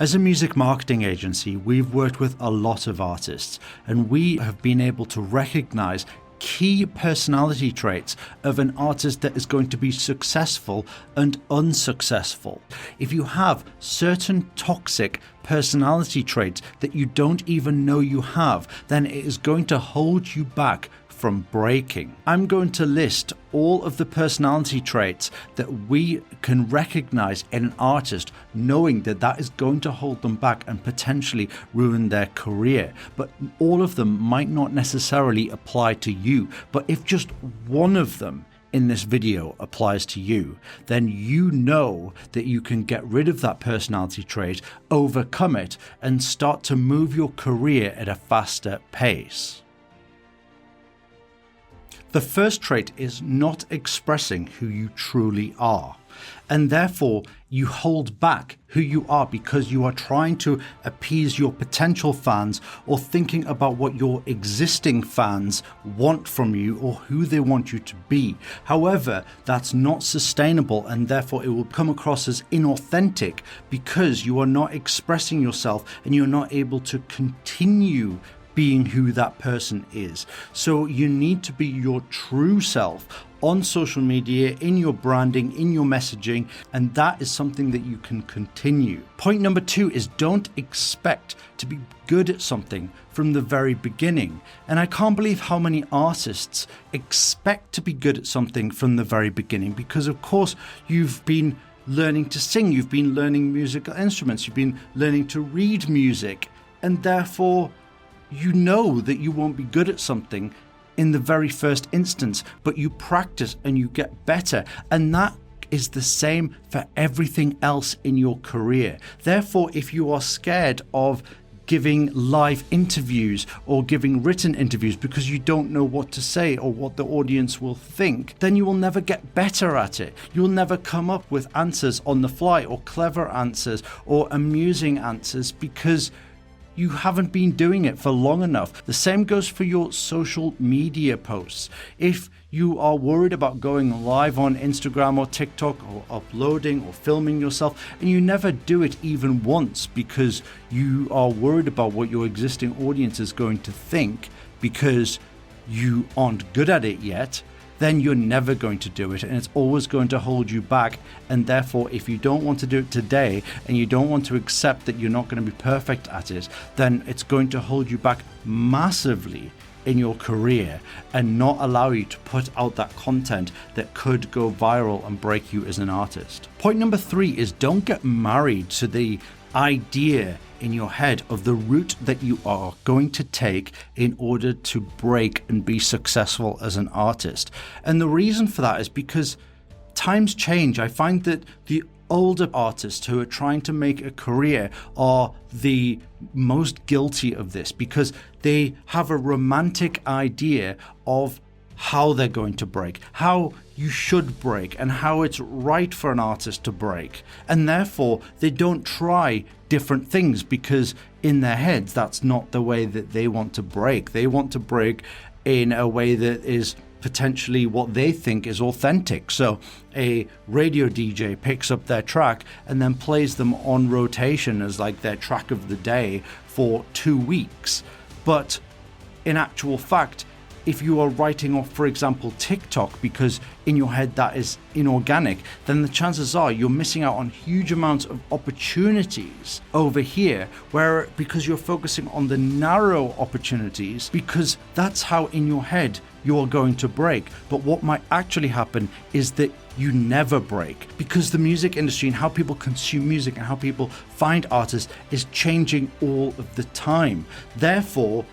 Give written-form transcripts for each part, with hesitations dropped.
As a music marketing agency, we've worked with a lot of artists, and we have been able to recognize key personality traits of an artist that is going to be successful and unsuccessful. If you have certain toxic personality traits that you don't even know you have, then it is going to hold you back from breaking. I'm going to list all of the personality traits that we can recognize in an artist, knowing that that is going to hold them back and potentially ruin their career. But all of them might not necessarily apply to you. But if just one of them in this video applies to you, then you know that you can get rid of that personality trait, overcome it, and start to move your career at a faster pace. The first trait is not expressing who you truly are, and therefore you hold back who you are because you are trying to appease your potential fans or thinking about what your existing fans want from you or who they want you to be. However, that's not sustainable, and therefore it will come across as inauthentic because you are not expressing yourself and you're not able to continue being who that person is. So you need to be your true self on social media, in your branding, in your messaging, and that is something that you can continue. Point number 2 is don't expect to be good at something from the very beginning. And I can't believe how many artists expect to be good at something from the very beginning, because of course you've been learning to sing, you've been learning musical instruments, you've been learning to read music, and therefore you know that you won't be good at something in the very first instance, but you practice and you get better. And that is the same for everything else in your career. Therefore, if you are scared of giving live interviews or giving written interviews because you don't know what to say or what the audience will think, then you will never get better at it. You'll never come up with answers on the fly or clever answers or amusing answers because you haven't been doing it for long enough. The same goes for your social media posts. If you are worried about going live on Instagram or TikTok or uploading or filming yourself, and you never do it even once because you are worried about what your existing audience is going to think because you aren't good at it yet, then you're never going to do it, and it's always going to hold you back. And therefore, if you don't want to do it today and you don't want to accept that you're not going to be perfect at it, then it's going to hold you back massively in your career and not allow you to put out that content that could go viral and break you as an artist. Point number 3 is don't get married to the idea in your head of the route that you are going to take in order to break and be successful as an artist. And the reason for that is because times change. I find that the older artists who are trying to make a career are the most guilty of this because they have a romantic idea of how they're going to break, how you should break, and how it's right for an artist to break. And therefore, they don't try different things because in their heads, that's not the way that they want to break. They want to break in a way that is potentially what they think is authentic. So a radio DJ picks up their track and then plays them on rotation as like their track of the day for 2 weeks. But in actual fact, if you are writing off, for example, TikTok, because in your head that is inorganic, then the chances are you're missing out on huge amounts of opportunities over here, where because you're focusing on the narrow opportunities, because that's how in your head you're going to break. But what might actually happen is that you never break, because the music industry and how people consume music and how people find artists is changing all of the time. Therefore,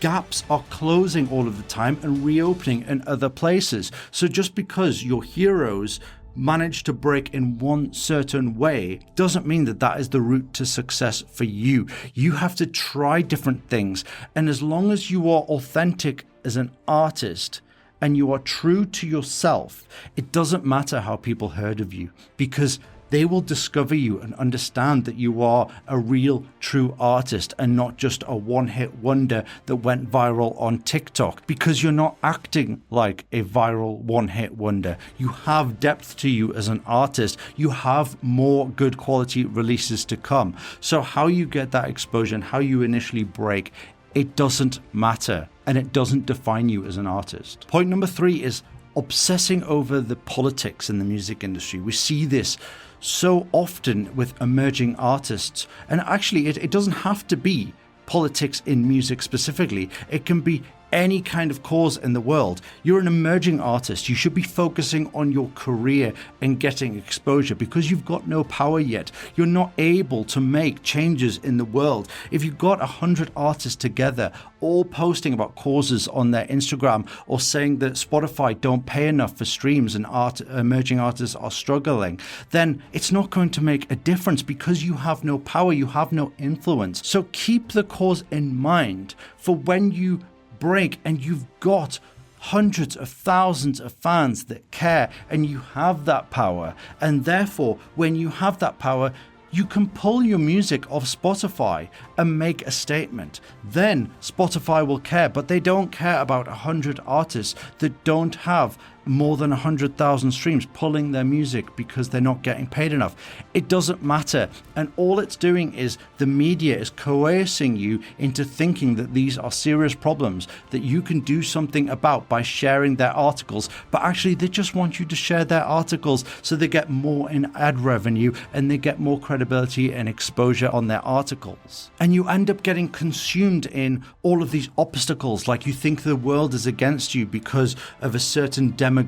gaps are closing all of the time and reopening in other places. So just because your heroes manage to break in one certain way doesn't mean that that is the route to success for you. You have to try different things. And as long as you are authentic as an artist and you are true to yourself, it doesn't matter how people heard of you, because they will discover you and understand that you are a real, true artist and not just a one-hit wonder that went viral on TikTok, because you're not acting like a viral one-hit wonder. You have depth to you as an artist. You have more good quality releases to come. So how you get that exposure and how you initially break, it doesn't matter, and it doesn't define you as an artist. Point number 3 is obsessing over the politics in the music industry. We see this so often with emerging artists, and actually it doesn't have to be politics in music specifically. It can be any kind of cause in the world. You're an emerging artist. You should be focusing on your career and getting exposure, because you've got no power yet. You're not able to make changes in the world. If you've got 100 artists together all posting about causes on their Instagram, or saying that Spotify don't pay enough for streams and emerging artists are struggling, then it's not going to make a difference, because you have no power, you have no influence. So keep the cause in mind for when you break and you've got hundreds of thousands of fans that care, and you have that power. And therefore, when you have that power, you can pull your music off Spotify and make a statement. Then Spotify will care, but they don't care about 100 artists that don't have more than 100,000 streams pulling their music because they're not getting paid enough. It doesn't matter. And all it's doing is the media is coercing you into thinking that these are serious problems that you can do something about by sharing their articles. But actually, they just want you to share their articles so they get more in ad revenue and they get more credibility and exposure on their articles. And you end up getting consumed in all of these obstacles, like you think the world is against you because of a certain demographic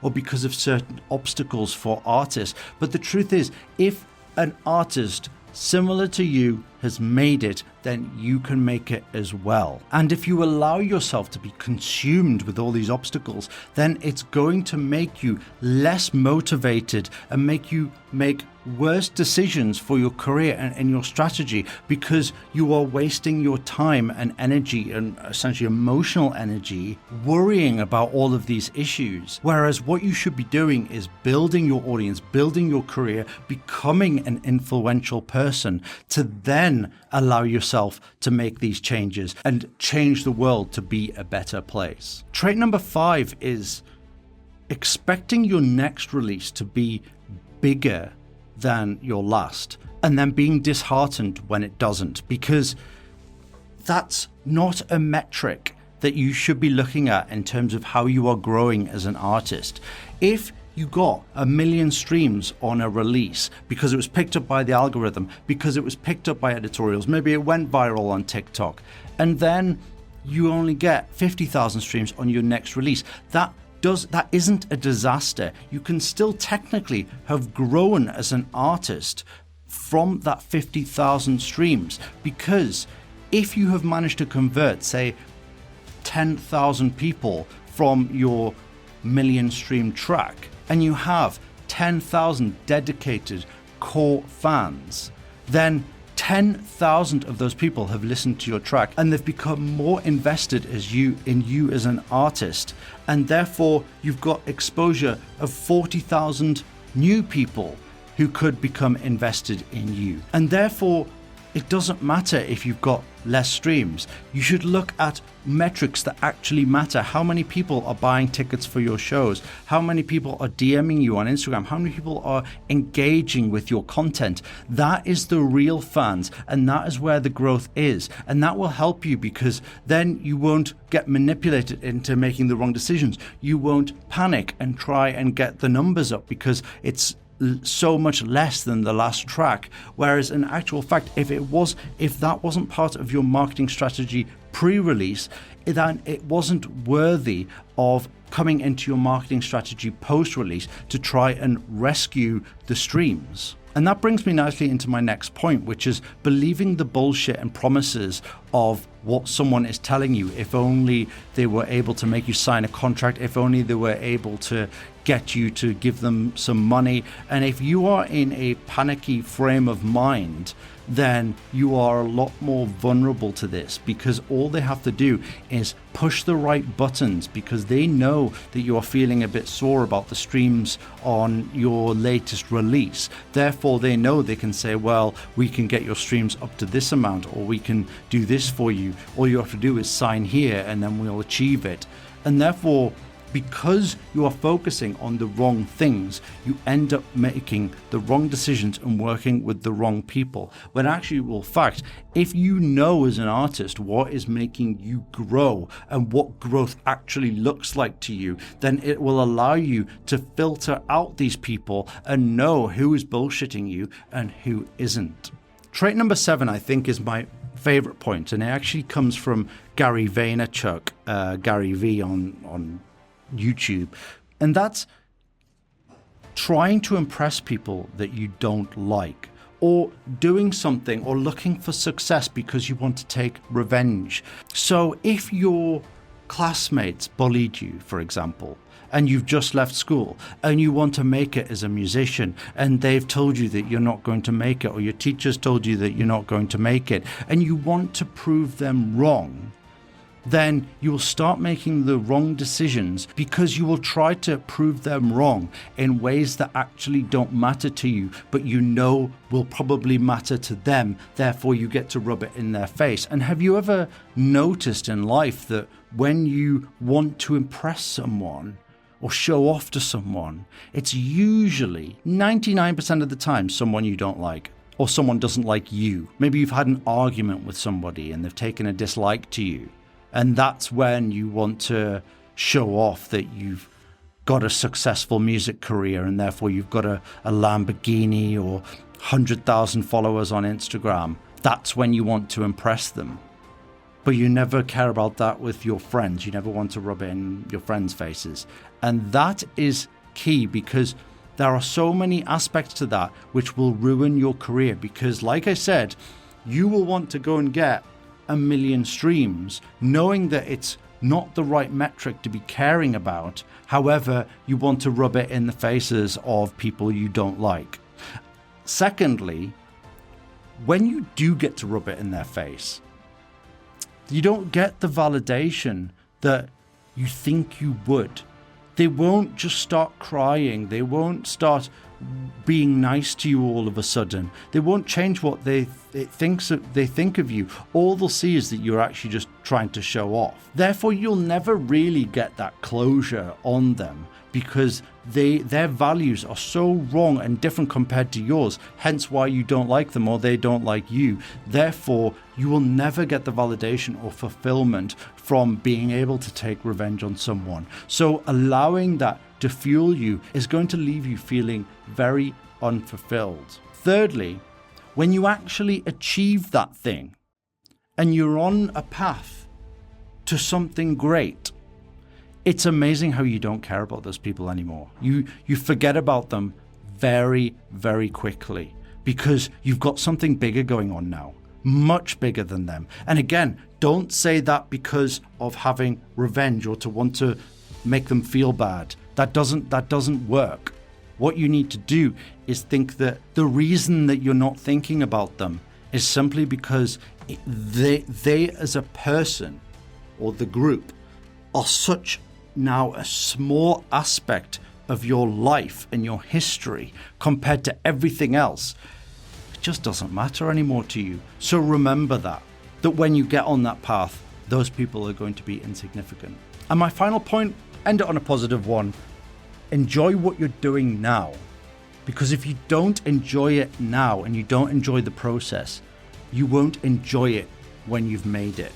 or because of certain obstacles for artists. But the truth is, if an artist similar to you has made it, then you can make it as well. And if you allow yourself to be consumed with all these obstacles, then it's going to make you less motivated and make you make worse decisions for your career and your strategy, because you are wasting your time and energy and essentially emotional energy worrying about all of these issues. Whereas what you should be doing is building your audience, building your career, becoming an influential person, to then allow yourself to make these changes and change the world to be a better place. Trait number 5 is expecting your next release to be bigger than your last, and then being disheartened when it doesn't, because that's not a metric that you should be looking at in terms of how you are growing as an artist. If you got 1 million streams on a release because it was picked up by the algorithm, because it was picked up by editorials, maybe it went viral on TikTok, and then you only get 50,000 streams on your next release, that isn't a disaster. You can still technically have grown as an artist from that 50,000 streams, because if you have managed to convert, say, 10,000 people from your 1 million stream track, and you have 10,000 dedicated core fans, then 10,000 of those people have listened to your track and they've become more invested in you as an artist, and therefore you've got exposure of 40,000 new people who could become invested in you. And therefore it doesn't matter if you've got less streams. You should look at metrics that actually matter. How many people are buying tickets for your shows? How many people are DMing you on Instagram? How many people are engaging with your content? That is the real fans, and that is where the growth is. And that will help you, because then you won't get manipulated into making the wrong decisions. You won't panic and try and get the numbers up because it's so much less than the last track. Whereas in actual fact, if that wasn't part of your marketing strategy pre-release, then it wasn't worthy of coming into your marketing strategy post-release to try and rescue the streams. And that brings me nicely into my next point, which is believing the bullshit and promises of what someone is telling you. If only they were able to make you sign a contract, if only they were able to get you to give them some money. And if you are in a panicky frame of mind, then you are a lot more vulnerable to this, because all they have to do is push the right buttons, because they know that you are feeling a bit sore about the streams on your latest release. Therefore, they know they can say, well, we can get your streams up to this amount, or we can do this for you. All you have to do is sign here and then we'll achieve it. And therefore, because you are focusing on the wrong things, you end up making the wrong decisions and working with the wrong people. When actually, well, fact, if you know as an artist what is making you grow and what growth actually looks like to you, then it will allow you to filter out these people and know who is bullshitting you and who isn't. Trait number 7, I think, is my favorite point, and it actually comes from Gary Vaynerchuk, Gary V on YouTube, and that's trying to impress people that you don't like, or doing something or looking for success because you want to take revenge. So if your classmates bullied you, for example, and you've just left school and you want to make it as a musician, and they've told you that you're not going to make it, or your teachers told you that you're not going to make it, and you want to prove them wrong, then you will start making the wrong decisions, because you will try to prove them wrong in ways that actually don't matter to you, but you know will probably matter to them. Therefore, you get to rub it in their face. And have you ever noticed in life that when you want to impress someone or show off to someone, it's usually 99% of the time someone you don't like, or someone doesn't like you? Maybe you've had an argument with somebody and they've taken a dislike to you. And that's when you want to show off that you've got a successful music career, and therefore you've got a Lamborghini or 100,000 followers on Instagram. That's when you want to impress them. But you never care about that with your friends. You never want to rub it in your friends' faces. And that is key, because there are so many aspects to that which will ruin your career. Because like I said, you will want to go and get 1 million streams, knowing that it's not the right metric to be caring about. However, you want to rub it in the faces of people you don't like. Secondly, when you do get to rub it in their face, you don't get the validation that you think you would. They won't just start crying. They won't start being nice to you all of a sudden. They won't change what they think of you. All they'll see is that you're actually just trying to show off. Therefore, you'll never really get that closure on them, because their values are so wrong and different compared to yours, hence why you don't like them or they don't like you. Therefore, you will never get the validation or fulfillment from being able to take revenge on someone. So allowing that to fuel you is going to leave you feeling very unfulfilled. Thirdly, when you actually achieve that thing and you're on a path to something great, it's amazing how you don't care about those people anymore. You forget about them very, very quickly, because you've got something bigger going on now, much bigger than them. And again, don't say that because of having revenge or to want to make them feel bad. That doesn't work. What you need to do is think that the reason that you're not thinking about them is simply because they as a person, or the group, are such now a small aspect of your life and your history compared to everything else. It just doesn't matter anymore to you. So remember that when you get on that path, those people are going to be insignificant. And my final point, end it on a positive one. Enjoy what you're doing now, because if you don't enjoy it now and you don't enjoy the process, you won't enjoy it when you've made it.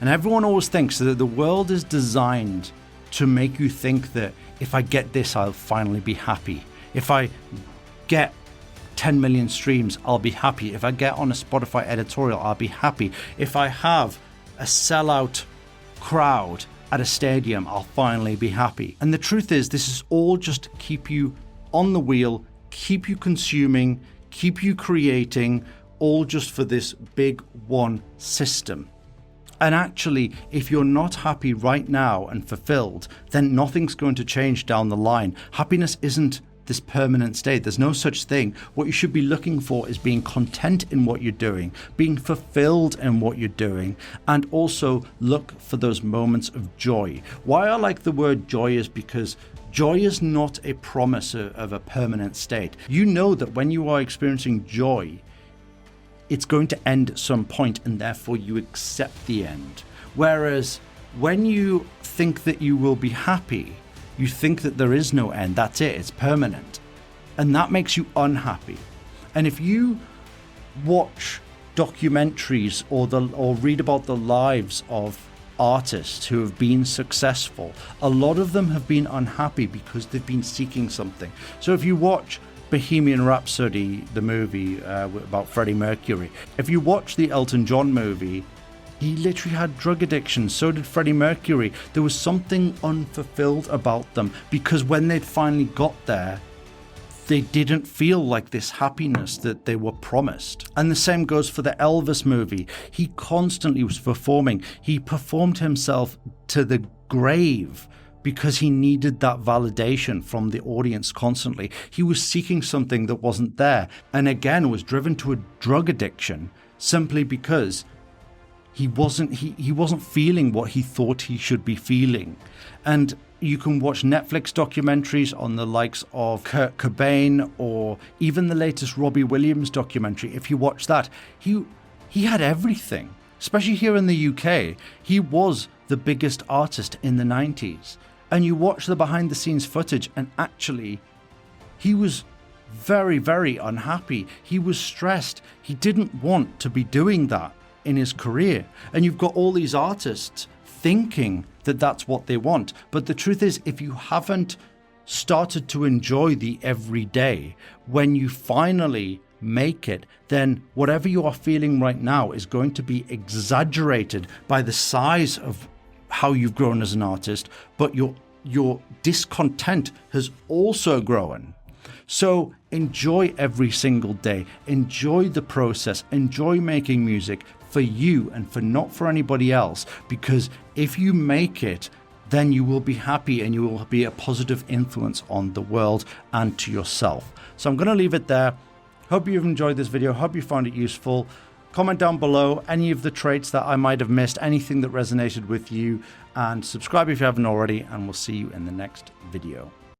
And everyone always thinks that the world is designed to make you think that if I get this, I'll finally be happy. If I get 10 million streams, I'll be happy. If I get on a Spotify editorial, I'll be happy. If I have a sellout crowd at a stadium, I'll finally be happy. And the truth is, this is all just to keep you on the wheel, keep you consuming, keep you creating, all just for this big one system. And actually, if you're not happy right now and fulfilled, then nothing's going to change down the line. Happiness isn't this permanent state. There's no such thing. What you should be looking for is being content in what you're doing, being fulfilled in what you're doing, and also look for those moments of joy. Why I like the word joy is because joy is not a promise of a permanent state. You know that when you are experiencing joy, it's going to end at some point, and therefore you accept the end. Whereas when you think that you will be happy, you think that there is no end. That's it. It's permanent. And that makes you unhappy. And if you watch documentaries or read about the lives of artists who have been successful, a lot of them have been unhappy because they've been seeking something. So if you watch Bohemian Rhapsody, the movie about Freddie Mercury, if you watch the Elton John movie, he literally had drug addiction. So did Freddie Mercury. There was something unfulfilled about them because when they'd finally got there, they didn't feel like this happiness that they were promised. And the same goes for the Elvis movie. He constantly was performing. He performed himself to the grave because he needed that validation from the audience constantly. He was seeking something that wasn't there, and again was driven to a drug addiction simply because he wasn't feeling what he thought he should be feeling. And you can watch Netflix documentaries on the likes of Kurt Cobain or even the latest Robbie Williams documentary. If you watch that, he had everything, especially here in the UK. He was the biggest artist in the 90s. And you watch the behind the scenes footage, and actually he was very, very unhappy. He was stressed. He didn't want to be doing that in his career. And you've got all these artists thinking that that's what they want. But the truth is, if you haven't started to enjoy the everyday, when you finally make it, then whatever you are feeling right now is going to be exaggerated by the size of how you've grown as an artist, but your discontent has also grown. So enjoy every single day, enjoy the process, enjoy making music for you and not for anybody else, because if you make it, then you will be happy and you will be a positive influence on the world and to yourself. So I'm going to leave it there. Hope you've enjoyed this video. Hope you found it useful. Comment down below any of the traits that I might have missed, anything that resonated with you, and subscribe if you haven't already, and we'll see you in the next video.